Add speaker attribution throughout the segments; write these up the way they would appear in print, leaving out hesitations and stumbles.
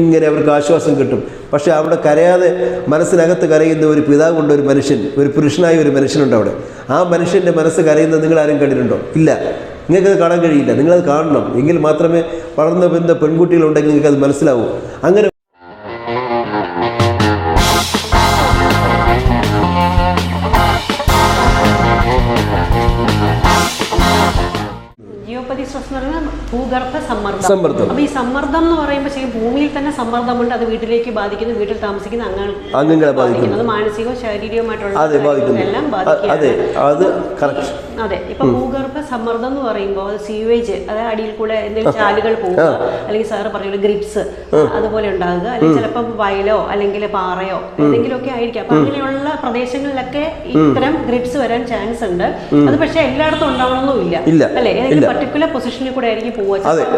Speaker 1: ഇങ്ങനെ അവർക്ക് ആശ്വാസം കിട്ടും. പക്ഷെ അവിടെ കരയാതെ മനസ്സിനകത്ത് കരയുന്ന ഒരു പിതാവുണ്ട്, ഒരു മനുഷ്യൻ, ഒരു പുരുഷനായ ഒരു മനുഷ്യനുണ്ട് അവിടെ. ആ മനുഷ്യൻ്റെ മനസ്സ് കരയുന്നത് നിങ്ങൾ ആരും കണ്ടിട്ടുണ്ടോ? ഇല്ല, നിങ്ങൾക്കത് കാണാൻ കഴിയില്ല. നിങ്ങളത് കാണണം. എങ്കിൽ മാത്രമേ വളർന്നു വരുന്ന പെൺകുട്ടികളുണ്ടെങ്കിൽ നിങ്ങൾക്കത് മനസ്സിലാവൂ. അങ്ങനെ
Speaker 2: ജിയോപതി സ്ട്രെസ് എന്ന് പറയുന്നത് ഭൂഗർഭ സമ്മർദ്ദം. അപ്പൊ ഈ സമ്മർദ്ദം എന്ന് പറയുമ്പോൾ ഭൂമിയിൽ തന്നെ സമ്മർദ്ദമുണ്ട്. അത് വീട്ടിലേക്ക് ബാധിക്കുന്നു, വീട്ടിൽ താമസിക്കുന്ന അംഗങ്ങളെ ബാധിക്കുന്നു. അത് മാനസികവും ശാരീരികവുമായിട്ടുള്ള എല്ലാം ബാധിക്കും. അതെ, ഇപ്പൊ ഭൂഗർഭ സമ്മർദ്ദം എന്ന് പറയുമ്പോൾ സീവേജ്, അതായത് അടിയിൽ കൂടെ എന്തെങ്കിലും ചാലുകൾ പോവുക, അല്ലെങ്കിൽ സാറ് പറഞ്ഞ ഗ്രിപ്സ് അതുപോലെ ഉണ്ടാകുക, അല്ലെങ്കിൽ ചിലപ്പോൾ വയലോ അല്ലെങ്കിൽ പാറയോ എന്തെങ്കിലുമൊക്കെ ആയിരിക്കും. അപ്പൊ അങ്ങനെയുള്ള പ്രദേശങ്ങളിലൊക്കെ ഇത്തരം ഗ്രിപ്സ് വരാൻ ചാൻസ് ഉണ്ട്. അത് പക്ഷെ എല്ലായിടത്തും ഉണ്ടാവണമെന്നില്ല, അല്ലെ? ഏതെങ്കിലും പർട്ടിക്കുലർ പൊസിഷനിൽ കൂടെ ആയിരിക്കും പോവുക.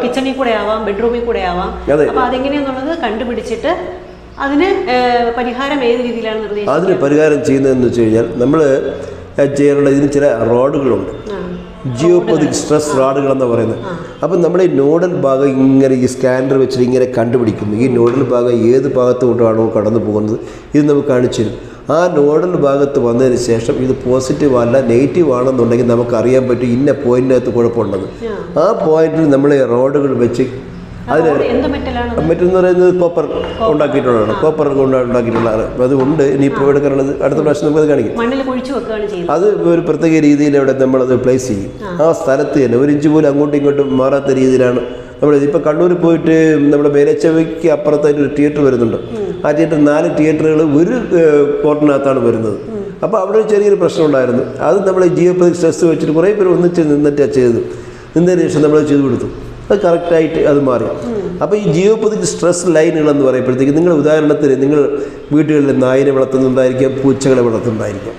Speaker 2: കിച്ചണിൽ കൂടെ ആവാം, ബെഡ്റൂമിൽ കൂടെ ആവാം. അപ്പൊ അതെങ്ങനെയാന്നുള്ളത് കണ്ടുപിടിച്ചിട്ട് അതിന് പരിഹാരം ഏത് രീതിയിലാണ് നിർദ്ദേശിക്കുന്നത്?
Speaker 1: അതിന് പരിഹാരം ചെയ്യുന്നതെന്ന് വെച്ച് കഴിഞ്ഞാൽ നമ്മൾ ചെയ്യാനുള്ള ഇതിന് ചില റോഡുകളുണ്ട്, ജിയോപതിക് സ്ട്രെസ് റോഡുകൾ എന്ന് പറയുന്നത്. അപ്പം നമ്മുടെ ഈ നോഡൽ ഭാഗം ഇങ്ങനെ ഈ സ്കാനർ വെച്ചിട്ട് ഇങ്ങനെ കണ്ടുപിടിക്കുന്നു. ഈ നോഡൽ ഭാഗം ഏത് ഭാഗത്തോട്ടാണോ കടന്നു പോകുന്നത് ഇത് നമുക്ക് കാണിച്ചു തരും. ആ നോഡൽ ഭാഗത്ത് വന്നതിന് ശേഷം ഇത് പോസിറ്റീവ് അല്ല നെഗറ്റീവ് ആണെന്നുണ്ടെങ്കിൽ നമുക്കറിയാൻ പറ്റും ഇന്ന പോയിന്റിനകത്ത് കുഴപ്പമുണ്ടെന്ന്. ആ പോയിന്റിൽ നമ്മൾ റോഡുകൾ വെച്ച് അതിന് മറ്റെന്ന് പറയുന്നത് കോപ്പർ ഉണ്ടാക്കിയിട്ടുള്ളതാണ്. കോപ്പർ കൊണ്ട് ഉണ്ടാക്കിയിട്ടുള്ളതാണ്. അതുകൊണ്ട് ഇനിയിപ്പോൾ എടുക്കാനുള്ളത് അടുത്ത പ്രാവശ്യം നമുക്കത് കാണിക്കും. അത് ഒരു പ്രത്യേക രീതിയിൽ അവിടെ നമ്മളത് പ്ലേസ് ചെയ്യും. ആ സ്ഥലത്ത് തന്നെ ഒരു ഇഞ്ച് പോലും അങ്ങോട്ടും ഇങ്ങോട്ടും മാറാത്ത രീതിയിലാണ് നമ്മൾ. ഇപ്പോൾ കണ്ണൂരിൽ പോയിട്ട് നമ്മുടെ മേലച്ചവയ്ക്ക് അപ്പുറത്തായിട്ട് ഒരു തിയേറ്റർ വരുന്നുണ്ട്. ആ തിയേറ്റർ 4 തിയേറ്ററുകൾ ഒരു കോർട്ടിനകത്താണ് വരുന്നത്. അപ്പോൾ അവിടെ ഒരു ചെറിയൊരു പ്രശ്നം ഉണ്ടായിരുന്നു. അത് നമ്മൾ ജിയോപതിക് സ്ട്രെസ് വെച്ചിട്ട് കുറേ പേര് ഒന്നിച്ച് നിന്നിട്ടാണ് ചെയ്തത്. നിന്നതിന് ശേഷം നമ്മൾ ചെയ്തു കൊടുത്തു. അത് കറക്റ്റായിട്ട് അത് മാറി. അപ്പോൾ ഈ ജിയോപതിക് സ്ട്രെസ് ലൈനുകളെന്ന് പറയുമ്പോഴത്തേക്ക് നിങ്ങൾ ഉദാഹരണത്തിന് നിങ്ങൾ വീടുകളിൽ നായിനെ വളർത്തുന്നുണ്ടായിരിക്കാം, പൂച്ചകളെ വളർത്തുന്നുണ്ടായിരിക്കാം.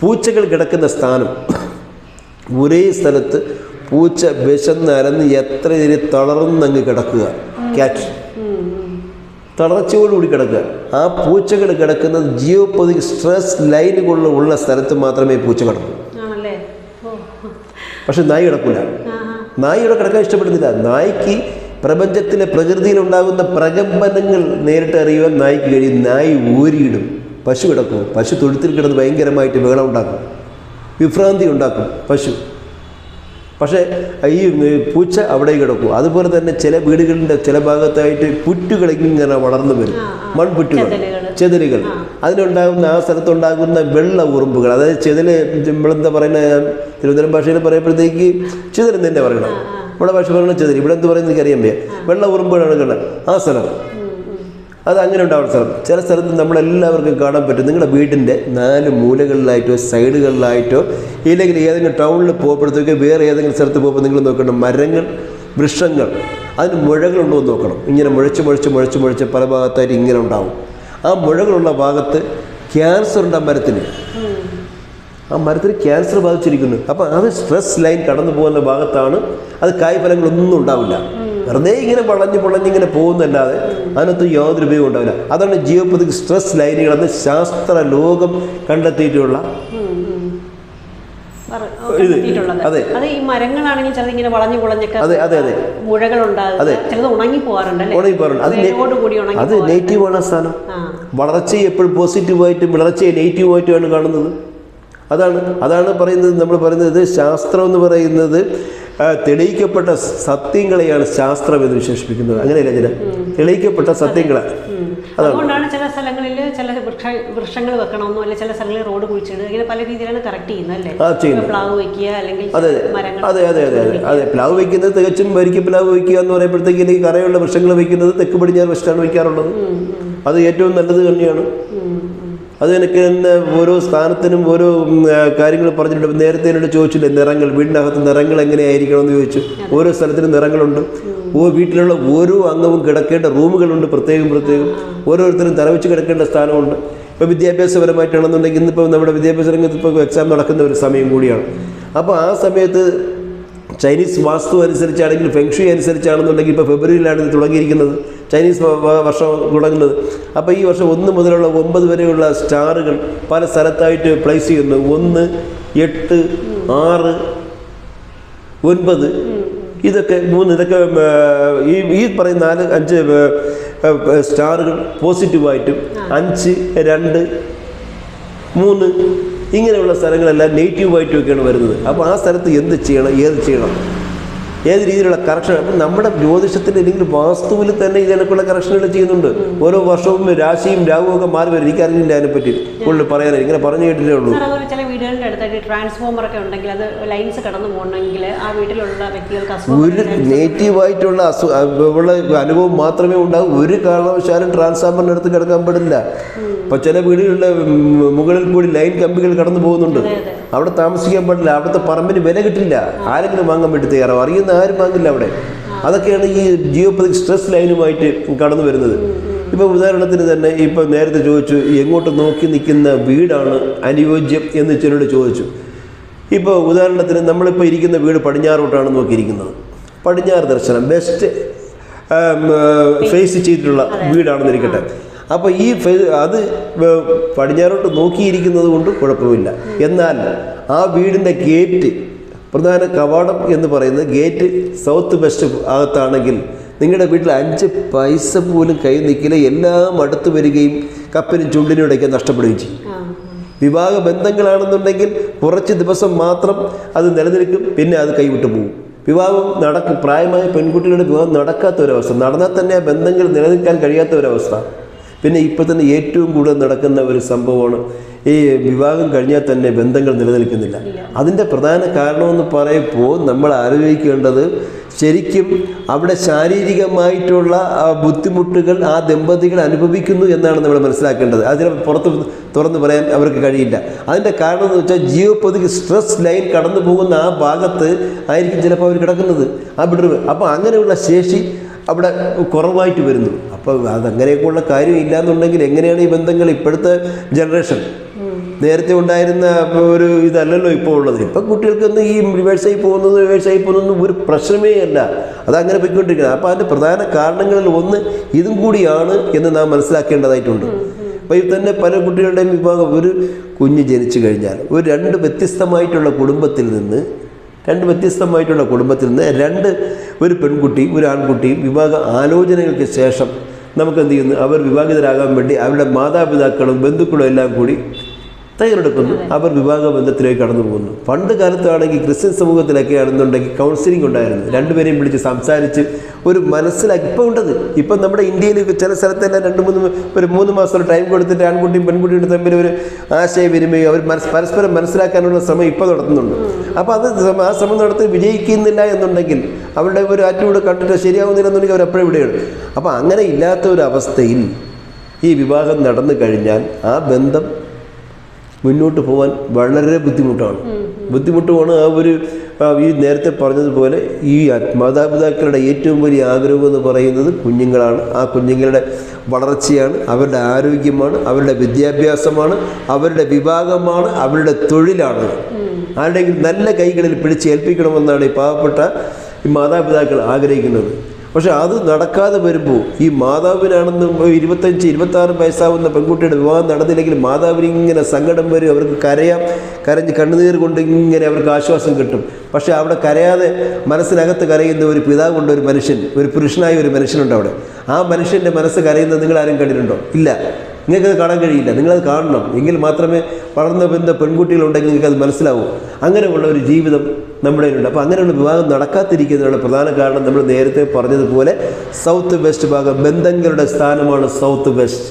Speaker 1: പൂച്ചകൾ കിടക്കുന്ന സ്ഥാനം ഒരേ സ്ഥലത്ത് പൂച്ച വിശന്നരന്ന് എത്ര നേരം തളർന്നങ്ങ് കിടക്കുക, ക്യാറ്റ് തളർച്ചയോടുകൂടി കിടക്കുക. ആ പൂച്ചകൾ കിടക്കുന്നത് ജിയോപതിക് സ്ട്രെസ് ലൈനുകളുള്ള സ്ഥലത്ത് മാത്രമേ പൂച്ച കിടക്കൂ. പക്ഷെ നായി കിടക്കില്ല. നായിയുടെ കിടക്കാൻ ഇഷ്ടപ്പെടുന്നില്ല. നായ്ക്ക് പ്രപഞ്ചത്തിലെ പ്രകൃതിയിലുണ്ടാകുന്ന പ്രകമ്പനങ്ങൾ നേരിട്ട് അറിയുവാൻ നായ്ക്ക് കഴിയും. നായി ഊരിയിടും. പശു കിടക്കും. പശു തൊഴുത്തിൽ കിടന്ന് ഭയങ്കരമായിട്ട് ബഹളം ഉണ്ടാക്കും, വിഭ്രാന്തി ഉണ്ടാക്കും പശു. പക്ഷേ ഈ പൂച്ച അവിടെ കിടക്കും. അതുപോലെ തന്നെ ചില വീടുകളിൻ്റെ ചില ഭാഗത്തായിട്ട് പുറ്റുകൾ ഇങ്ങനെ വളർന്നു വരും, മൺപുറ്റുകൾ, ചെതലുകൾ. അതിനുണ്ടാകുന്ന ആ സ്ഥലത്തുണ്ടാകുന്ന വെള്ള ഉറുമ്പുകൾ, അതായത് ചെതല് നമ്മളെന്താ പറയുന്നത്, തിരുവനന്തപുരം ഭാഷയിൽ പറയുമ്പോഴത്തേക്ക് ചെതലെന്ന് തന്നെ പറയണം. നമ്മുടെ ഭാഷ പറയുന്നത് ചെതൽ. ഇവിടെ എന്ത് പറയുന്നത് എനിക്കറിയാൻ വയ്യ. വെള്ള ഉറുമ്പുകളാണ് കണ്ടത് ആ സ്ഥലം. അത് അങ്ങനെ ഉണ്ടാവുന്ന സ്ഥലം. ചില സ്ഥലത്ത് നമ്മളെല്ലാവർക്കും കാണാൻ പറ്റും. നിങ്ങളുടെ വീടിൻ്റെ 4 മൂലകളിലായിട്ടോ സൈഡുകളിലായിട്ടോ ഇല്ലെങ്കിൽ ഏതെങ്കിലും ടൗണിൽ പോകുമ്പോഴത്തേക്ക് വേറെ ഏതെങ്കിലും സ്ഥലത്ത് പോകുമ്പോൾ നിങ്ങൾ നോക്കണം, മരങ്ങൾ, വൃക്ഷങ്ങൾ, അതിന് മുഴകളുണ്ടോ എന്ന് നോക്കണം. ഇങ്ങനെ മുഴച്ച് പല ഭാഗത്തായിട്ട് ഇങ്ങനെ ഉണ്ടാവും. ആ മുഴകളുള്ള ഭാഗത്ത് ക്യാൻസർ ഉണ്ട്. ആ മരത്തിന് ക്യാൻസർ ബാധിച്ചിരിക്കുന്നു. അപ്പോൾ അത് സ്ട്രെസ് ലൈൻ കടന്നു പോകുന്ന ഭാഗത്താണ്. അത് കായ്ഫലങ്ങളൊന്നും ഉണ്ടാവില്ല. വെറുതെ ഇങ്ങനെ വളഞ്ഞിങ്ങനെ പോകുന്നല്ലാതെ അതിനകത്ത് യാതൊരു ഉപയോഗം ഉണ്ടാവില്ല. അതാണ് ജിയോപതിക് സ്ട്രെസ് ലൈനുകളെന്ന് ശാസ്ത്ര ലോകം കണ്ടെത്തിയിട്ടുള്ള
Speaker 2: അതെ. അത് ഈ മരങ്ങളാണെങ്കിൽ ചിലത് ഇങ്ങനെ വളഞ്ഞൊക്കെ ഉണങ്ങി പോകാറുണ്ട്.
Speaker 1: അത് നെഗറ്റീവാണ് ആ സ്ഥാനം. വളർച്ചയെ എപ്പോഴും പോസിറ്റീവായിട്ടും വളർച്ചയെ നെഗറ്റീവായിട്ടുമാണ് കാണുന്നത്. അതാണ് പറയുന്നത്. നമ്മൾ പറയുന്നത് ശാസ്ത്രം എന്ന് പറയുന്നത് തെളിയിക്കപ്പെട്ട സത്യങ്ങളെയാണ് ശാസ്ത്രം എന്ന് വിശേഷിപ്പിക്കുന്നത്. അങ്ങനെയല്ല, ചില തെളിയിക്കപ്പെട്ട സത്യങ്ങളെ.
Speaker 2: അതുകൊണ്ടാണ് ചില സ്ഥലങ്ങളിൽ ചില വൃക്ഷങ്ങൾ വെക്കണമെന്നോ അല്ലെങ്കിൽ ചില സ്ഥലങ്ങളിൽ റോഡ് കുഴിച്ചിടുക, ഇങ്ങനെ പല രീതിയിലാണ് കറക്റ്റ് ചെയ്യുന്നത്, അല്ലേ? പ്ലാവ് വയ്ക്കുക അല്ലെങ്കിൽ മരങ്ങൾ.
Speaker 1: അതെ, പ്ലാവ് വയ്ക്കുന്നത് തികച്ചും വരിക്ക പ്ലാവ് വയ്ക്കുക എന്ന് പറയുമ്പോഴത്തേക്ക് എനിക്ക് കറയുള്ള വൃക്ഷങ്ങൾ വയ്ക്കുന്നത് തെക്ക് പടിഞ്ഞാറ് വശത്താണ് വയ്ക്കാറുള്ളത്. അത് ഏറ്റവും നല്ലത് തന്നെയാണ്. അത് എനിക്ക് തന്നെ ഓരോ സ്ഥാനത്തിനും ഓരോ കാര്യങ്ങൾ പറഞ്ഞിട്ടുണ്ട്. നേരത്തെ എന്നോട് ചോദിച്ചില്ലേ നിറങ്ങൾ, വീടിനകത്ത് നിറങ്ങൾ എങ്ങനെയായിരിക്കണം എന്ന് ചോദിച്ചു. ഓരോ സ്ഥലത്തിനും നിറങ്ങളുണ്ട്. വീട്ടിലുള്ള ഓരോ അംഗവും കിടക്കേണ്ട റൂമുകളുണ്ട്, പ്രത്യേകം. ഓരോരുത്തരും തലവെച്ച് കിടക്കേണ്ട സ്ഥാനമുണ്ട്. ഇപ്പോൾ വിദ്യാഭ്യാസപരമായിട്ടാണെന്നുണ്ടെങ്കിൽ ഇന്നിപ്പോൾ നമ്മുടെ വിദ്യാഭ്യാസ രംഗത്ത് ഇപ്പോൾ എക്സാം നടക്കുന്ന ഒരു സമയം കൂടിയാണ്. അപ്പോൾ ആ സമയത്ത് ചൈനീസ് വാസ്തു അനുസരിച്ചാണെങ്കിൽ ഫെങ്ഷുയി അനുസരിച്ചാണെന്നുണ്ടെങ്കിൽ ഇപ്പോൾ ഫെബ്രുവരിയിലാണ് ഇത് തുടങ്ങിയിരിക്കുന്നത്, ചൈനീസ് വർഷം തുടങ്ങുന്നത്. അപ്പോൾ ഈ വർഷം 1 മുതലുള്ള 9 വരെയുള്ള സ്റ്റാറുകൾ പല സ്ഥലത്തായിട്ട് പ്ലേസ് ചെയ്യുന്നു. 1, 8, 6, 9 ഇതൊക്കെ 3 ഇതൊക്കെ ഈ പറയുന്ന 4, 5 സ്റ്റാറുകൾ പോസിറ്റീവായിട്ടും 5, 2, 3 ഇങ്ങനെയുള്ള സ്ഥലങ്ങളെല്ലാം നെഗറ്റീവായിട്ടും ഒക്കെയാണ് വരുന്നത്. അപ്പോൾ ആ സ്ഥലത്ത് എന്ത് ചെയ്യണം, ഏത് ചെയ്യണം, ഏത് രീതിയിലുള്ള കറക്ഷൻ. അപ്പം നമ്മുടെ ജ്യോതിഷത്തിൽ അല്ലെങ്കിൽ വാസ്തുവിൽ തന്നെ ഇതിനൊക്കെയുള്ള കറക്ഷനുകൾ ചെയ്യുന്നുണ്ട്. ഓരോ വർഷവും രാശിയും രാഹുവും ഒക്കെ മാറി വരും. എനിക്കറിയില്ല അതിനെപ്പറ്റി കൂടുതൽ പറയാനായി, ഇങ്ങനെ പറഞ്ഞു കേട്ടിട്ടേ ഉള്ളൂ.
Speaker 2: ചില വീടുകളുടെ അടുത്തായിട്ട് ട്രാൻസ്ഫോമർ ഒക്കെ ഉണ്ടെങ്കിൽ അത് ലൈൻസ് കടന്നു പോകണമെങ്കിൽ ആ വീട്ടിലുള്ള വ്യക്തികൾക്ക്
Speaker 1: ഒരു നെഗറ്റീവായിട്ടുള്ള അനുഭവം മാത്രമേ ഉണ്ടാകൂ. ഒരു കാരണവശാലും ട്രാൻസ്ഫോമറിൻ്റെ അടുത്ത് കിടക്കാൻ പാടില്ല. ഇപ്പോൾ ചില വീടുകളിലെ മുകളിൽ കൂടി ലൈൻ കമ്പികൾ കടന്നു പോകുന്നുണ്ട്. അവിടെ താമസിക്കാൻ പാടില്ല. അവിടുത്തെ പറമ്പിന് വില കിട്ടില്ല. ആരെങ്കിലും വാങ്ങാൻ വേണ്ടി തയ്യാറാവും. അറിയുന്ന ആരും വാങ്ങില്ല അവിടെ. അതൊക്കെയാണ് ഈ ജിയോപതിക് സ്ട്രെസ് ലൈനുമായിട്ട് കടന്നു വരുന്നത്. ഇപ്പോൾ ഉദാഹരണത്തിന് തന്നെ ഇപ്പോൾ നേരത്തെ ചോദിച്ചു എങ്ങോട്ട് നോക്കി നിൽക്കുന്ന വീടാണ് അനുയോജ്യം എന്ന് ചിലരോട് ചോദിച്ചു. ഇപ്പോൾ ഉദാഹരണത്തിന് നമ്മളിപ്പോൾ ഇരിക്കുന്ന വീട് പടിഞ്ഞാറോട്ടാണ് നോക്കിയിരിക്കുന്നത്. പടിഞ്ഞാറ് ദർശനം ബെസ്റ്റ് ഫേസ് ചെയ്തിട്ടുള്ള വീടാണെന്നിരിക്കട്ടെ. അപ്പോൾ ഈ അത് പടിഞ്ഞാറോട്ട് നോക്കിയിരിക്കുന്നത് കൊണ്ട് കുഴപ്പമില്ല. എന്നാൽ ആ വീടിൻ്റെ ഗേറ്റ്, പ്രധാന കവാടം എന്ന് പറയുന്നത് ഗേറ്റ് സൗത്ത് വെസ്റ്റ് ഭാഗത്താണെങ്കിൽ നിങ്ങളുടെ വീട്ടിൽ 5 പൈസ പോലും കൈ നിൽക്കില്ല. എല്ലാം അടുത്ത് വരികയും കപ്പിനും ചുണ്ടിനും ഇടയ്ക്ക് നഷ്ടപ്പെടുകയും ചെയ്യും. വിവാഹ ബന്ധങ്ങളാണെന്നുണ്ടെങ്കിൽ കുറച്ച് ദിവസം മാത്രം അത് നിലനിൽക്കും, പിന്നെ അത് കൈവിട്ട് പോകും. വിവാഹം നടക്കും. പ്രായമായ പെൺകുട്ടികളുടെ വിവാഹം നടക്കാത്തൊരവസ്ഥ, നടന്നാൽ തന്നെ ആ ബന്ധങ്ങൾ നിലനിൽക്കാൻ കഴിയാത്ത ഒരവസ്ഥ. പിന്നെ ഇപ്പോൾ തന്നെ ഏറ്റവും കൂടുതൽ നടക്കുന്ന ഒരു സംഭവമാണ് ഈ വിവാഹം കഴിഞ്ഞാൽ തന്നെ ബന്ധങ്ങൾ നിലനിൽക്കുന്നില്ല. അതിൻ്റെ പ്രധാന കാരണമെന്ന് പറയുമ്പോൾ നമ്മൾ ആലോചിക്കേണ്ടത് ശരിക്കും അവിടെ ശാരീരികമായിട്ടുള്ള ബുദ്ധിമുട്ടുകൾ ആ ദമ്പതികൾ അനുഭവിക്കുന്നു എന്നാണ് നമ്മൾ മനസ്സിലാക്കേണ്ടത്. അതിനെ പുറത്ത് തുറന്ന് പറയാൻ അവർക്ക് കഴിയില്ല. അതിൻ്റെ കാരണം എന്ന് വെച്ചാൽ ജിയോപതിക് സ്ട്രെസ് ലൈൻ കടന്നു പോകുന്ന ആ ഭാഗത്ത് ആയിരിക്കും ചിലപ്പോൾ അവർ കിടക്കുന്നത്, ആ ബെഡ്റൂം. അപ്പോൾ അങ്ങനെയുള്ള ശേഷി അവിടെ കുറവായിട്ട് വരുന്നു. അപ്പോൾ അതങ്ങനെയൊക്കെയുള്ള കാര്യം ഇല്ലയെന്നുണ്ടെങ്കിൽ എങ്ങനെയാണ് ഈ ബന്ധങ്ങൾ? ഇപ്പോഴത്തെ ജനറേഷൻ നേരത്തെ ഉണ്ടായിരുന്ന ഒരു ഇതല്ലല്ലോ ഇപ്പോൾ ഉള്ളത്. ഇപ്പം കുട്ടികൾക്കൊന്നും ഈ റിവേഴ്സായി പോകുന്നതൊന്നും ഒരു പ്രശ്നമേ അല്ല. അതങ്ങനെ പോയിക്കൊണ്ടിരിക്കുന്നത്. അപ്പോൾ അതിൻ്റെ പ്രധാന കാരണങ്ങളിൽ ഒന്ന് ഇതും കൂടിയാണ് എന്ന് നാം മനസ്സിലാക്കേണ്ടതായിട്ടുണ്ട്. അപ്പോൾ ഈ തന്നെ പല കുട്ടികളുടെയും വിഭാഗം, ഒരു കുഞ്ഞ് ജനിച്ചു കഴിഞ്ഞാൽ ഒരു വ്യത്യസ്തമായിട്ടുള്ള കുടുംബത്തിൽ നിന്ന് ഒരു പെൺകുട്ടിയും ഒരു ആൺകുട്ടിയും വിവാഹ ആലോചനകൾക്ക് ശേഷം നമുക്കെന്ത് ചെയ്യുന്നു? അവർ വിവാഹിതരാകാൻ വേണ്ടി അവരുടെ മാതാപിതാക്കളും ബന്ധുക്കളും എല്ലാം കൂടി തയ്യാറെടുക്കുന്നു. അവർ വിവാഹ ബന്ധത്തിലേക്ക് കടന്നു പോകുന്നു. പണ്ട് കാലത്താണെങ്കിൽ ക്രിസ്ത്യൻ സമൂഹത്തിലൊക്കെ ആണെന്നുണ്ടെങ്കിൽ കൗൺസിലിംഗ് ഉണ്ടായിരുന്നു. രണ്ടുപേരെയും വിളിച്ച് സംസാരിച്ച് ഒരു മനസ്സിലാക്കി. ഇപ്പോൾ ഉണ്ടത്. ഇപ്പം നമ്മുടെ ഇന്ത്യയിൽ ചില സ്ഥലത്തെല്ലാം 3 മാസം ടൈം കൊടുത്തിട്ട് ആൺകുട്ടിയും പെൺകുട്ടിയുടെ തമ്മിൽ ഒരു ആശയവിനിമയം അവർ പരസ്പരം മനസ്സിലാക്കാനുള്ള ശ്രമം ഇപ്പോൾ നടത്തുന്നുണ്ട്. അപ്പോൾ ആ ശ്രമം നടത്തി വിജയിക്കുന്നില്ല എന്നുണ്ടെങ്കിൽ അവരുടെ ഒരു ആറ്റിറ്റ്യൂഡ് കണ്ടിട്ട് ശരിയാവുന്നില്ലെന്നുണ്ടെങ്കിൽ അവരെപ്പോഴും ഇവിടെയാണ്. അപ്പോൾ അങ്ങനെ ഇല്ലാത്ത ഒരു അവസ്ഥയിൽ ഈ വിവാഹം നടന്നു കഴിഞ്ഞാൽ ആ ബന്ധം മുന്നോട്ട് പോകാൻ വളരെ ബുദ്ധിമുട്ടുമാണ്. ഈ നേരത്തെ പറഞ്ഞതുപോലെ ഈ മാതാപിതാക്കളുടെ ഏറ്റവും വലിയ ആഗ്രഹം എന്ന് പറയുന്നത് കുഞ്ഞുങ്ങളാണ്. ആ കുഞ്ഞുങ്ങളുടെ വളർച്ചയാണ്, അവരുടെ ആരോഗ്യമാണ്, അവരുടെ വിദ്യാഭ്യാസമാണ്, അവരുടെ വിവാഹമാണ്, അവരുടെ തൊഴിലാണ്. ആരുടെയെങ്കിലും നല്ല കൈകളിൽ പിടിച്ചേൽപ്പിക്കണമെന്നാണ് ഈ പാവപ്പെട്ട ഈ മാതാപിതാക്കൾ ആഗ്രഹിക്കുന്നത്. പക്ഷെ അത് നടക്കാതെ വരുമ്പോൾ ഈ മാതാവിനാണെന്ന് 25-26 വയസ്സാവുന്ന പെൺകുട്ടിയുടെ വിവാഹം നടന്നില്ലെങ്കിൽ മാതാവിന് ഇങ്ങനെ സങ്കടം വരും. അവർക്ക് കരഞ്ഞ് കണ്ണുനീർ കൊണ്ട് ഇങ്ങനെ അവർക്ക് ആശ്വാസം കിട്ടും. പക്ഷേ അവിടെ കരയാതെ മനസ്സിനകത്ത് കരയുന്ന ഒരു പിതാവുണ്ട്, ഒരു മനുഷ്യൻ, ഒരു പുരുഷനായ ഒരു മനുഷ്യനുണ്ട് അവിടെ. ആ മനുഷ്യൻ്റെ മനസ്സ് കരയുന്നത് നിങ്ങൾ ആരും കണ്ടിട്ടുണ്ടോ? ഇല്ല. നിങ്ങൾക്കത് കാണാൻ കഴിയില്ല. നിങ്ങളത് കാണണം. എങ്കിൽ മാത്രമേ വളർന്ന പെൺകുട്ടികളുണ്ടെങ്കിൽ നിങ്ങൾക്കത് മനസ്സിലാവൂ. അങ്ങനെയുള്ള ഒരു ജീവിതം നമ്മുടെ ഉണ്ട്. അപ്പോൾ അങ്ങനെയുള്ള വിവാഹം നടക്കാതിരിക്കുന്നതിനുള്ള പ്രധാന കാരണം നമ്മൾ നേരത്തെ പറഞ്ഞതുപോലെ സൗത്ത് വെസ്റ്റ് ഭാഗം ബന്ധങ്ങളുടെ സ്ഥാനമാണ്. സൗത്ത് വെസ്റ്റ്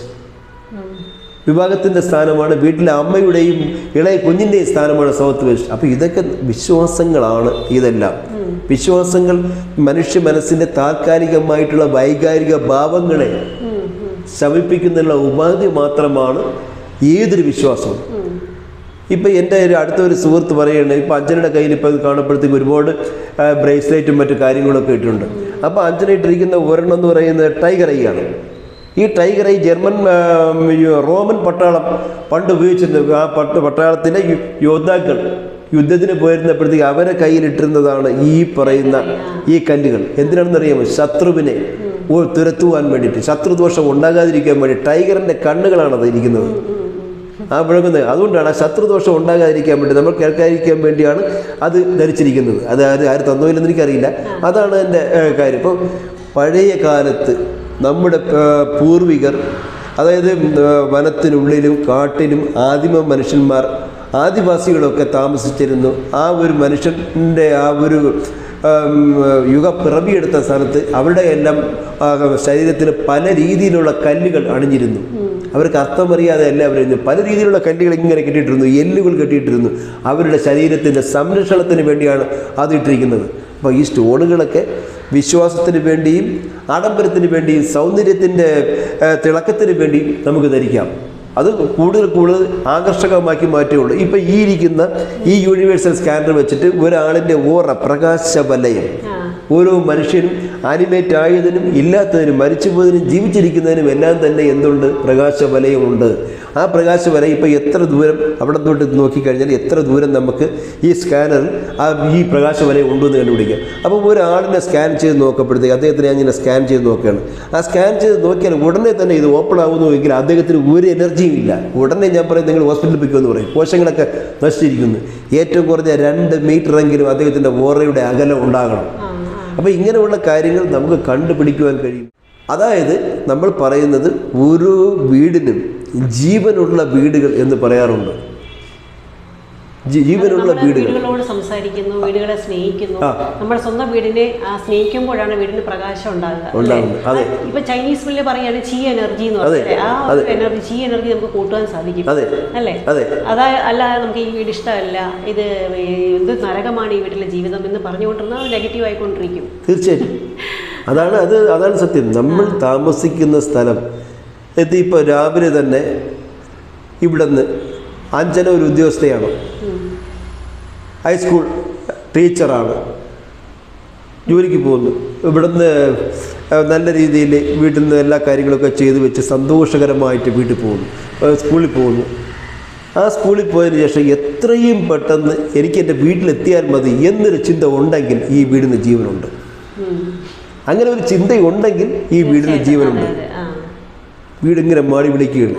Speaker 1: വിഭാഗത്തിൻ്റെ സ്ഥാനമാണ്. വീട്ടിലെ അമ്മയുടെയും ഇളയ കുഞ്ഞിൻ്റെയും സ്ഥാനമാണ് സൗത്ത് വെസ്റ്റ്. അപ്പോൾ ഇതൊക്കെ വിശ്വാസങ്ങളാണ്. ഇതെല്ലാം വിശ്വാസങ്ങൾ മനുഷ്യ മനസ്സിൻ്റെ താൽക്കാലികമായിട്ടുള്ള വൈകാരിക ഭാവങ്ങളെ ശമിപ്പിക്കുന്നുള്ള ഉപാധി മാത്രമാണ് ഏതൊരു വിശ്വാസവും. ഇപ്പം എൻ്റെ അടുത്തൊരു സുഹൃത്ത് പറയുകയാണ്, ഇപ്പോൾ അഞ്ജനയുടെ കയ്യിൽ ഇപ്പോൾ കാണുമ്പോഴത്തേക്ക് ഒരുപാട് ബ്രേസ്ലെറ്റും മറ്റു കാര്യങ്ങളൊക്കെ ഇട്ടിട്ടുണ്ട്. അപ്പോൾ അഞ്ജന ഇട്ടിരിക്കുന്ന ഒരെണ്ണം എന്ന് പറയുന്നത് ടൈഗർ ഐ ആണ്. ഈ ടൈഗർ ഐ ജർമ്മൻ റോമൻ പട്ടാളം പണ്ട് ഉപയോഗിച്ചിരുന്നത്. ആ പട്ടാളത്തിലെ യോദ്ധാക്കൾ യുദ്ധത്തിന് പോയിരുന്നപ്പോഴത്തേക്ക് അവരെ കയ്യിലിട്ടിരുന്നതാണ് ഈ പറയുന്ന ഈ കല്ലുകൾ. എന്തിനാണെന്നറിയാമോ? ശത്രുവിനെ തുരത്തുവാൻ വേണ്ടിയിട്ട്, ശത്രുദോഷം ഉണ്ടാകാതിരിക്കാൻ വേണ്ടി. ടൈഗറിൻ്റെ കണ്ണുകളാണ് അത് ഇരിക്കുന്നത്, ആ വിളങ്ങുന്നത്. അതുകൊണ്ടാണ് ആ ശത്രുദോഷം ഉണ്ടാകാതിരിക്കാൻ വേണ്ടി, നമ്മൾ കേൾക്കാതിരിക്കാൻ വേണ്ടിയാണ് അത് ധരിച്ചിരിക്കുന്നത്. അത് ആര് തന്നോ ഇല്ലെന്ന് എനിക്കറിയില്ല. അതാണ് എൻ്റെ കാര്യം. ഇപ്പോൾ പഴയ കാലത്ത് നമ്മുടെ പൂർവികർ, അതായത് വനത്തിനുള്ളിലും കാട്ടിലും ആദിമ മനുഷ്യന്മാർ, ആദിവാസികളൊക്കെ താമസിച്ചിരുന്നു. ആ ഒരു മനുഷ്യൻ്റെ ആ ഒരു യുഗ പിറവിയെടുത്ത സ്ഥലത്ത് അവരുടെ എല്ലാം ശരീരത്തിൽ പല രീതിയിലുള്ള കല്ലുകൾ അണിഞ്ഞിരുന്നു. അവർക്ക് അർത്ഥമറിയാതെ അല്ല അവരിരുന്നു. പല രീതിയിലുള്ള കല്ലുകൾ ഇങ്ങനെ കെട്ടിയിട്ടിരുന്നു, എല്ലുകൾ കെട്ടിയിട്ടിരുന്നു. അവരുടെ ശരീരത്തിൻ്റെ സംരക്ഷണത്തിന് വേണ്ടിയാണ് അതിട്ടിരിക്കുന്നത്. അപ്പോൾ ഈ സ്റ്റോണുകളൊക്കെ വിശ്വാസത്തിന് വേണ്ടിയും ആഡംബരത്തിന് വേണ്ടിയും സൗന്ദര്യത്തിൻ്റെ തിളക്കത്തിന് വേണ്ടിയും നമുക്ക് ധരിക്കാം. അത് കൂടുതൽ ആകർഷകമാക്കി മാറ്റുകയുള്ളൂ. ഇപ്പം ഈ ഇരിക്കുന്ന ഈ യൂണിവേഴ്സൽ സ്കാനർ വെച്ചിട്ട് ഒരാളിൻ്റെ ഓറ, പ്രകാശവലയം, ഓരോ മനുഷ്യനും ആനിമേറ്റ് ആയതിനും ഇല്ലാത്തതിനും മരിച്ചുപോയതിനും ജീവിച്ചിരിക്കുന്നതിനും എല്ലാം തന്നെ എന്തുണ്ട്? പ്രകാശവലയമുണ്ട്. ആ പ്രകാശവലയം ഇപ്പോൾ എത്ര ദൂരം അവിടെ തൊട്ട് നോക്കിക്കഴിഞ്ഞാൽ എത്ര ദൂരം നമുക്ക് ഈ സ്കാനറിൽ ഈ പ്രകാശവലയം ഉണ്ടെന്ന് കണ്ടുപിടിക്കാം. അപ്പോൾ ഒരാളിനെ സ്കാൻ ചെയ്ത് നോക്കപ്പെടുത്തേക്ക് അദ്ദേഹത്തിന് ഞാൻ ഇങ്ങനെ സ്കാൻ ചെയ്ത് നോക്കുകയാണ്. ആ സ്കാൻ ചെയ്ത് നോക്കിയാൽ ഉടനെ തന്നെ ഇത് ഓപ്പൺ ആകുന്നുവെങ്കിൽ അദ്ദേഹത്തിന് ഒരു എനർജിയും ഇല്ല. ഉടനെ ഞാൻ പറയും നിങ്ങൾ ഹോസ്പിറ്റലിൽ പോയിക്കുമെന്ന് പറയും. കോശങ്ങളൊക്കെ നശിച്ചിരിക്കുന്നു. ഏറ്റവും കുറഞ്ഞ 2 മീറ്ററെങ്കിലും അദ്ദേഹത്തിൻ്റെ ഓറയുടെ അകലം ഉണ്ടാകണം. അപ്പോൾ ഇങ്ങനെയുള്ള കാര്യങ്ങൾ നമുക്ക് കണ്ടുപിടിക്കുവാൻ കഴിയും. അതായത് നമ്മൾ പറയുന്നത് ഓരോ വീടിനും ജീവനുള്ള വീടുകൾ എന്ന് പറയാറുണ്ട്. ജീവനുള്ള
Speaker 2: വീടുകളോട് സംസാരിക്കുന്നു, വീടുകളെ സ്നേഹിക്കുന്നു. നമ്മുടെ സ്വന്തം വീടിനെ സ്നേഹിക്കുമ്പോഴാണ് വീടിന് പ്രകാശം ഉണ്ടാകുക. ഇപ്പൊ ചൈനീസ് ഫില്ല് പറയാണ് ചീ എനർജി എന്ന് പറഞ്ഞാൽ ആ ഒരു എനർജി, ചീ എനർജി നമുക്ക് കൂട്ടുവാൻ സാധിക്കും അല്ലേ? അല്ലാതെ നമുക്ക് ഈ വീട് ഇഷ്ടമല്ല, ഇത് എന്ത് നരകമാണ് ഈ വീട്ടിലെ ജീവിതം എന്ന് പറഞ്ഞുകൊണ്ടിരുന്നാൽ നെഗറ്റീവ് ആയിക്കൊണ്ടിരിക്കും.
Speaker 1: തീർച്ചയായിട്ടും അതാണ് സത്യം. നമ്മൾ താമസിക്കുന്ന സ്ഥലം ഇപ്പോൾ രാവിലെ തന്നെ ഇവിടെ നിന്ന് അഞ്ജന ഒരു ഉദ്യോഗസ്ഥയാണ്, ഹൈസ്കൂൾ ടീച്ചറാണ്, ജോലിക്ക് പോകുന്നു. ഇവിടുന്ന് നല്ല രീതിയിൽ വീട്ടിൽ നിന്ന് എല്ലാ കാര്യങ്ങളൊക്കെ ചെയ്തു വെച്ച് സന്തോഷകരമായിട്ട് വീട്ടിൽ പോകുന്നു, സ്കൂളിൽ പോകുന്നു. ആ സ്കൂളിൽ പോയതിന് ശേഷം എത്രയും പെട്ടെന്ന് എനിക്ക് എൻ്റെ വീട്ടിലെത്തിയാൽ മതി എന്നൊരു ചിന്ത ഉണ്ടെങ്കിൽ ഈ വീടിന് ജീവനുണ്ട്. അങ്ങനെ ഒരു ചിന്തയുണ്ടെങ്കിൽ ഈ വീടിന് ജീവനുണ്ട്. വീടിങ്ങനെ മാടി വിളിക്കുകയാണ്.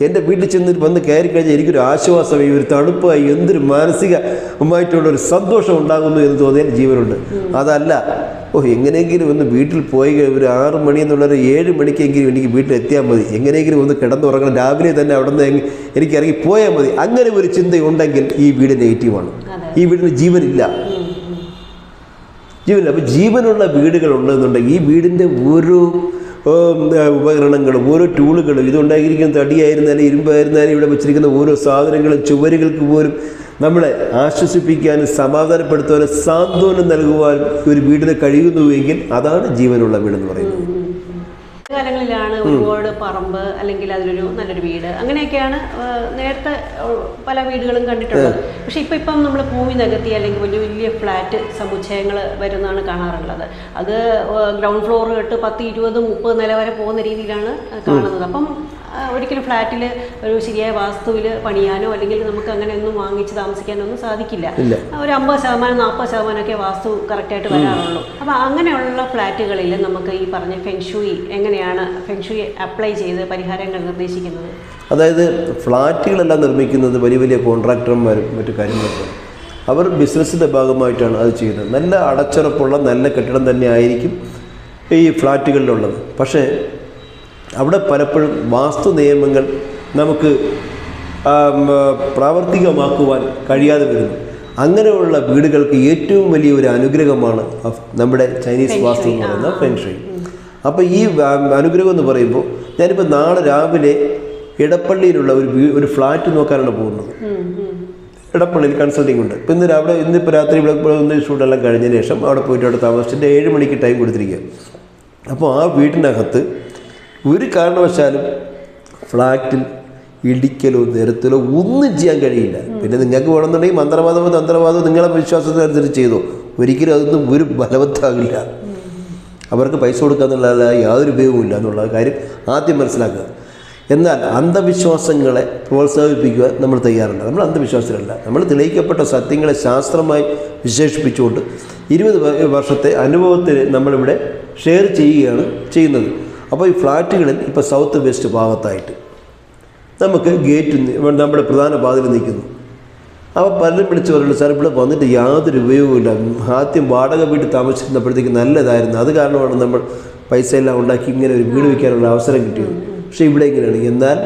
Speaker 1: എൻ്റെ വീട്ടിൽ ചെന്ന് വന്ന് കയറി കഴിഞ്ഞാൽ എനിക്കൊരു ആശ്വാസമായി, ഒരു തണുപ്പായി, എന്തൊരു മാനസികമായിട്ടുള്ളൊരു സന്തോഷം ഉണ്ടാകുന്നു എന്ന് തോന്നിയാൽ ജീവനുണ്ട്. അതല്ല എങ്ങനെയെങ്കിലും ഒന്ന് വീട്ടിൽ പോയി ഒരു 6 മണി എന്നുള്ളൊരു 7 മണിക്കെങ്കിലും എനിക്ക് വീട്ടിലെത്തിയാൽ മതി, എങ്ങനെയെങ്കിലും ഒന്ന് കിടന്നുറങ്ങണം, രാവിലെ തന്നെ അവിടെ നിന്ന് എനിക്ക് ഇറങ്ങി പോയാൽ മതി, അങ്ങനെ ഒരു ചിന്തയുണ്ടെങ്കിൽ ഈ വീട് നെഗറ്റീവാണ്. ഈ വീടിന് ജീവനില്ല. അപ്പോൾ ജീവനുള്ള വീടുകളുണ്ടെന്നുണ്ടെങ്കിൽ ഈ വീടിൻ്റെ ഓരോ ഉപകരണങ്ങളും ഓരോ ടൂളുകളും, ഇതുണ്ടായിരിക്കുന്ന തടിയായിരുന്നാലും ഇരുമ്പായിരുന്നാലും ഇവിടെ വെച്ചിരിക്കുന്ന ഓരോ സാധനങ്ങളും ചുവരുകൾക്ക് പോലും നമ്മളെ ആശ്വസിപ്പിക്കാനും സമാധാനപ്പെടുത്തുവാനും സാന്ത്വനം നൽകുവാനും ഒരു വീടിന് കഴിയുന്നുവെങ്കിൽ അതാണ് ജീവനുള്ള വീടെന്ന് പറയുന്നത്.
Speaker 2: കാലങ്ങളിലാണ് ഒരുപാട് പറമ്പ് അല്ലെങ്കിൽ അതിലൊരു നല്ലൊരു വീട്, അങ്ങനെയൊക്കെയാണ് നേരത്തെ പല വീടുകളും കണ്ടിട്ടുള്ളത്. പക്ഷെ ഇപ്പം നമ്മൾ ഭൂമി നികത്തി അല്ലെങ്കിൽ വലിയ വലിയ ഫ്ലാറ്റ് സമുച്ചയങ്ങൾ വരുന്നതാണ് കാണാറുള്ളത്. അത് ഗ്രൗണ്ട് ഫ്ലോർ തൊട്ട് 10, 20, 30 നില വരെ പോകുന്ന രീതിയിലാണ് കാണുന്നത്. അപ്പം ഒരിക്കലും ഫ്ലാറ്റിൽ ഒരു ശരിയായ വാസ്തുവിൽ പണിയാനോ അല്ലെങ്കിൽ നമുക്ക് അങ്ങനെ ഒന്നും വാങ്ങിച്ച് താമസിക്കാനോ ഒന്നും സാധിക്കില്ല. ഒരു 50%, 40% വാസ്തു കറക്റ്റായിട്ട് വരാറുള്ളൂ. അപ്പോൾ അങ്ങനെയുള്ള ഫ്ലാറ്റുകളിൽ നമുക്ക് ഈ പറഞ്ഞ ഫെങ്ഷുയി എങ്ങനെയാണ് ഫെങ്ഷുയി അപ്ലൈ ചെയ്ത് പരിഹാരങ്ങൾ നിർദ്ദേശിക്കുന്നത്?
Speaker 1: അതായത് ഫ്ലാറ്റുകളെല്ലാം നിർമ്മിക്കുന്നത് വലിയ വലിയ കോൺട്രാക്ടർമാരും മറ്റു കാര്യങ്ങളൊക്കെ അവർ ബിസിനസ്സിൻ്റെ ഭാഗമായിട്ടാണ് അത് ചെയ്യുന്നത്. നല്ല അടച്ചുറപ്പുള്ള നല്ല കെട്ടിടം തന്നെ ആയിരിക്കും ഈ ഫ്ലാറ്റുകളിലുള്ളത്. പക്ഷേ അവിടെ പലപ്പോഴും വാസ്തു നിയമങ്ങൾ നമുക്ക് പ്രാവർത്തികമാക്കുവാൻ കഴിയാതെ വരുന്നു. അങ്ങനെയുള്ള വീടുകൾക്ക് ഏറ്റവും വലിയ ഒരു അനുഗ്രഹമാണ് നമ്മുടെ ചൈനീസ് വാസ്തു എന്ന് പറയുന്ന ഫെങ്ഷുയി. അപ്പോൾ ഈ അനുഗ്രഹം എന്ന് പറയുമ്പോൾ ഞാനിപ്പോൾ നാളെ രാവിലെ ഇടപ്പള്ളിയിലുള്ള ഒരു ഫ്ലാറ്റ് നോക്കാനാണ് പോകുന്നത്. ഇടപ്പള്ളിയിൽ കൺസൾട്ടിംഗ് ഉണ്ട്. ഇപ്പോൾ ഇന്നിപ്പോൾ രാത്രി ഇവിടെ ഷൂട്ടെല്ലാം കഴിഞ്ഞതിന് ശേഷം അവിടെ പോയിട്ട് അവിടെ താമസിച്ചിട്ട് 7 മണിക്ക് ടൈം കൊടുത്തിരിക്കുക. അപ്പോൾ ആ വീട്ടിനകത്ത് ഒരു കാരണവശാലും ഫ്ലാറ്റിൽ ഇടിക്കലോ നിരത്തലോ ഒന്നും ചെയ്യാൻ കഴിയില്ല. പിന്നെ നിങ്ങൾക്ക് വേണമെന്നുണ്ടെങ്കിൽ മന്ത്രവാദമോ തന്ത്രവാദമോ നിങ്ങളെ വിശ്വാസത്തിനനുസരിച്ച് ചെയ്തോ, ഒരിക്കലും അതൊന്നും ഒരു ബലവത്താകില്ല. അവർക്ക് പൈസ കൊടുക്കാന്നുള്ള യാതൊരു ഉപയോഗവും ഇല്ല എന്നുള്ള കാര്യം ആദ്യം മനസ്സിലാക്കുക. എന്നാൽ അന്ധവിശ്വാസങ്ങളെ പ്രോത്സാഹിപ്പിക്കുവാൻ നമ്മൾ തയ്യാറല്ല. നമ്മൾ അന്ധവിശ്വാസത്തിലല്ല, നമ്മൾ തെളിയിക്കപ്പെട്ട സത്യങ്ങളെ ശാസ്ത്രമായി വിശേഷിപ്പിച്ചുകൊണ്ട് 20 വർഷത്തെ അനുഭവത്തിൽ നമ്മളിവിടെ ഷെയർ ചെയ്യുകയാണ് ചെയ്യുന്നത്. അപ്പോൾ ഈ ഫ്ലാറ്റുകളിൽ ഇപ്പോൾ സൗത്ത് വെസ്റ്റ് ഭാഗത്തായിട്ട് നമുക്ക് ഗേറ്റ് നമ്മുടെ പ്രധാന പാതയിൽ നിൽക്കുന്നു. അപ്പോൾ പലരും വിളിച്ച് പറയുള്ളൂ, സാർ ഇവിടെ വന്നിട്ട് യാതൊരു ഉപയോഗമില്ല, ആദ്യം വാടക വീട്ടിൽ താമസിക്കുന്നപ്പോഴത്തേക്ക് നല്ലതായിരുന്നു, അത് കാരണമാണ് നമ്മൾ പൈസ എല്ലാം ഉണ്ടാക്കി ഇങ്ങനെ ഒരു വീട് വയ്ക്കാനുള്ള അവസരം കിട്ടിയത്. പക്ഷേ ഇവിടെ ഇങ്ങനെയാണ്. എന്നാൽ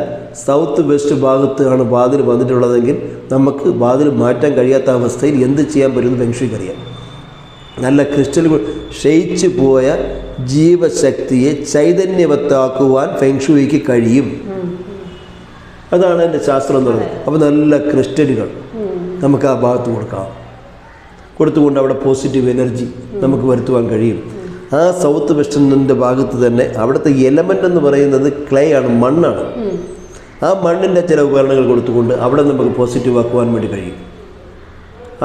Speaker 1: സൗത്ത് വെസ്റ്റ് ഭാഗത്താണ് വാതിൽ വന്നിട്ടുള്ളതെങ്കിൽ നമുക്ക് വാതിൽ മാറ്റാൻ കഴിയാത്ത അവസ്ഥയിൽ എന്ത് ചെയ്യാൻ പറ്റുമെന്ന് ഫെങ്ഷുയ്ക്ക് അറിയാം. നല്ല ക്രിസ്റ്റലുകൾ ക്ഷയിച്ചു പോയ ജീവശക്തിയെ ചൈതന്യവത്താക്കുവാൻ ഫെങ്ഷുയ്ക്ക് കഴിയും. അതാണ് എൻ്റെ ശാസ്ത്രം എന്ന് പറയുന്നത്. അപ്പോൾ നല്ല ക്രിസ്റ്റലുകൾ നമുക്ക് ആ ഭാഗത്ത് കൊടുത്തുകൊണ്ട് അവിടെ പോസിറ്റീവ് എനർജി നമുക്ക് വരുത്തുവാൻ കഴിയും. ആ സൗത്ത് വെസ്റ്റേണിൻ്റെ ഭാഗത്ത് തന്നെ അവിടുത്തെ എലമെൻ്റ് എന്ന് പറയുന്നത് ക്ലേ ആണ്, മണ്ണാണ്. ആ മണ്ണിൻ്റെ ചില ഉപകരണങ്ങൾ കൊടുത്തുകൊണ്ട് അവിടെ നമുക്ക് പോസിറ്റീവ് ആക്കുവാൻ വേണ്ടി കഴിയും.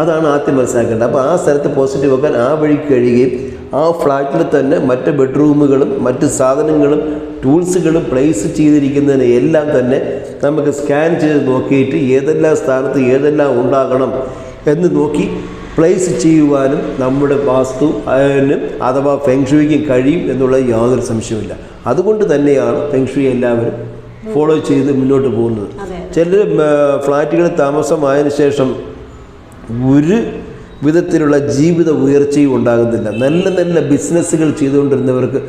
Speaker 1: അതാണ് ആദ്യം മനസ്സിലാക്കേണ്ടത്. അപ്പോൾ ആ സ്ഥലത്ത് പോസിറ്റീവ് ആക്കാൻ ആ വഴിക്ക് കഴിയുകയും ആ ഫ്ലാറ്റിൽ തന്നെ മറ്റ് ബെഡ്റൂമുകളും മറ്റ് സാധനങ്ങളും ടൂൾസുകളും പ്ലേസ് ചെയ്തിരിക്കുന്നതിന് എല്ലാം തന്നെ നമുക്ക് സ്കാൻ ചെയ്ത് നോക്കിയിട്ട് ഏതെല്ലാം സ്ഥാനത്ത് ഏതെല്ലാം ഉണ്ടാകണം എന്ന് നോക്കി പ്ലേസ് ചെയ്യുവാനും നമ്മുടെ വാസ്തു അഥവാ ഫെങ്ഷുയ്ക്കും കഴിയും എന്നുള്ളത് യാതൊരു സംശയമില്ല. അതുകൊണ്ട് തന്നെയാണ് ഫെങ്ഷുയി എല്ലാവരും ഫോളോ ചെയ്ത് മുന്നോട്ട് പോകുന്നത്. ചിലർ ഫ്ലാറ്റുകളിൽ താമസമായതിനു ശേഷം ഒരു വിധത്തിലുള്ള ജീവിത ഉയർച്ചയും ഉണ്ടാകുന്നില്ല. നല്ല നല്ല ബിസിനസ്സുകൾ ചെയ്തുകൊണ്ടിരുന്നവർക്ക്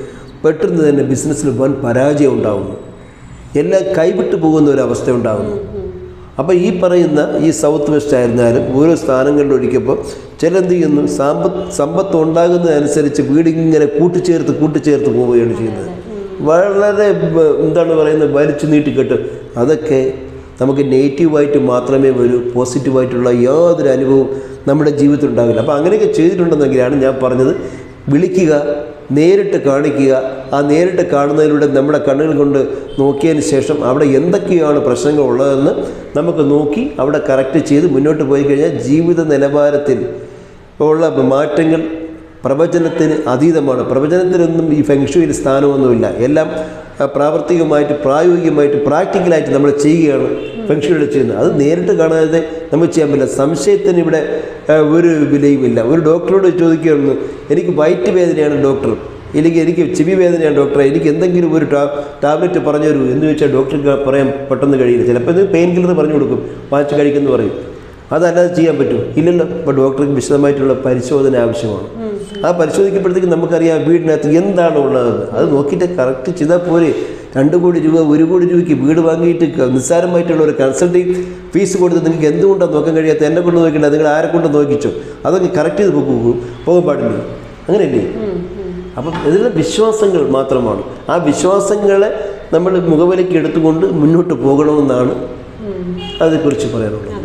Speaker 1: പെട്ടെന്ന് തന്നെ ബിസിനസ്സിൽ വൻ പരാജയം ഉണ്ടാകുന്നു, എല്ലാം കൈവിട്ടു പോകുന്ന ഒരവസ്ഥ ഉണ്ടാകുന്നു. അപ്പോൾ ഈ പറയുന്ന ഈ സൗത്ത് വെസ്റ്റ് ആയിരുന്നാലും ഓരോ സ്ഥാനങ്ങളിൽ ഒഴിക്കുമ്പോൾ ചിലെന്ത് ചെയ്യുന്നു, സമ്പത്ത് ഉണ്ടാകുന്നതനുസരിച്ച് വീടിങ്ങനെ കൂട്ടിച്ചേർത്ത് പോവുകയാണ് ചെയ്യുന്നത്. വളരെ എന്താണ് പറയുന്നത്, വലിച്ചു നീട്ടിക്കെട്ട്. അതൊക്കെ നമുക്ക് നെഗറ്റീവായിട്ട് മാത്രമേ വരൂ, പോസിറ്റീവായിട്ടുള്ള യാതൊരു അനുഭവവും നമ്മുടെ ജീവിതത്തിൽ ഉണ്ടാകില്ല. അപ്പോൾ അങ്ങനെയൊക്കെ ചെയ്തിട്ടുണ്ടെന്നെങ്കിലാണ് ഞാൻ പറഞ്ഞത്, വിളിക്കുക, നേരിട്ട് കാണിക്കുക. ആ നേരിട്ട് കാണുന്നതിലൂടെ നമ്മുടെ കണ്ണുകൾ കൊണ്ട് നോക്കിയതിന് ശേഷം അവിടെ എന്തൊക്കെയാണ് പ്രശ്നങ്ങൾ ഉള്ളതെന്ന് നമുക്ക് നോക്കി അവിടെ കറക്റ്റ് ചെയ്ത് മുന്നോട്ട് പോയി കഴിഞ്ഞാൽ ജീവിത നിലവാരത്തിൽ ഉള്ള മാറ്റങ്ങൾ പ്രവചനത്തിന് അതീതമാണ്. പ്രവചനത്തിനൊന്നും ഈ ഫെങ്ഷുയിൽ സ്ഥാനമൊന്നുമില്ല. എല്ലാം പ്രാവർത്തികമായിട്ട് പ്രായോഗികമായിട്ട് പ്രാക്ടിക്കലായിട്ട് നമ്മൾ ചെയ്യുകയാണ് ഫെങ്ഷുയിൽ ചെയ്യുന്നത്. അത് നേരിട്ട് കാണാതെ നമുക്ക് ചെയ്യാൻ പറ്റില്ല. സംശയത്തിന് ഇവിടെ ഒരു വിലയുമില്ല. ഒരു ഡോക്ടറോട് ചോദിക്കുകയാണ്, എനിക്ക് വയറ്റ് വേദനയാണ് ഡോക്ടർ, ഇല്ലെങ്കിൽ എനിക്ക് ചെവി വേദനയാണ് ഡോക്ടറെ, എനിക്ക് എന്തെങ്കിലും ഒരു ടാബ്ലറ്റ് പറഞ്ഞു തരൂ എന്ന് ചോദിച്ചാൽ ഡോക്ടർക്ക് പറയാൻ പെട്ടെന്ന് കഴിയില്ല. ചിലപ്പോൾ ഇത് പെയിൻ കില്ലർ പറഞ്ഞു കൊടുക്കും, വാങ്ങിച്ച് കഴിക്കുമെന്ന് പറയും. അതല്ലാതെ ചെയ്യാൻ പറ്റും? ഇല്ലല്ലോ. അപ്പോൾ ഡോക്ടർക്ക് വിശദമായിട്ടുള്ള പരിശോധന ആവശ്യമാണ്. ആ പരിശോധിക്കപ്പെടുത്തേക്ക് നമുക്കറിയാം വീടിനകത്ത് എന്താണ് ഉള്ളതെന്ന്. അത് നോക്കിയിട്ട് കറക്റ്റ് ചെയ്താൽ പോരെ. 2 കോടി രൂപ 1 കോടി രൂപയ്ക്ക് വീട് വാങ്ങിയിട്ട് നിസ്സാരമായിട്ടുള്ള ഒരു കൺസൾട്ടിങ് ഫീസ് കൊടുത്ത് നിങ്ങൾക്ക് എന്തുകൊണ്ടാണ് നോക്കാൻ കഴിയാത്ത? എന്നെ കൊണ്ട് നോക്കില്ല, നിങ്ങൾ ആരെ കൊണ്ട് നോക്കിച്ചോ, അതൊക്കെ കറക്റ്റ് ചെയ്ത് പോകാൻ പാടില്ല. അങ്ങനെയല്ലേ? അപ്പം ഇതിലെ വിശ്വാസങ്ങൾ മാത്രമാണ്. ആ വിശ്വാസങ്ങളെ നമ്മൾ മുഖവിലേക്ക് എടുത്തുകൊണ്ട് മുന്നോട്ട് പോകണമെന്നാണ് അതേക്കുറിച്ച് പറയാനുള്ളത്.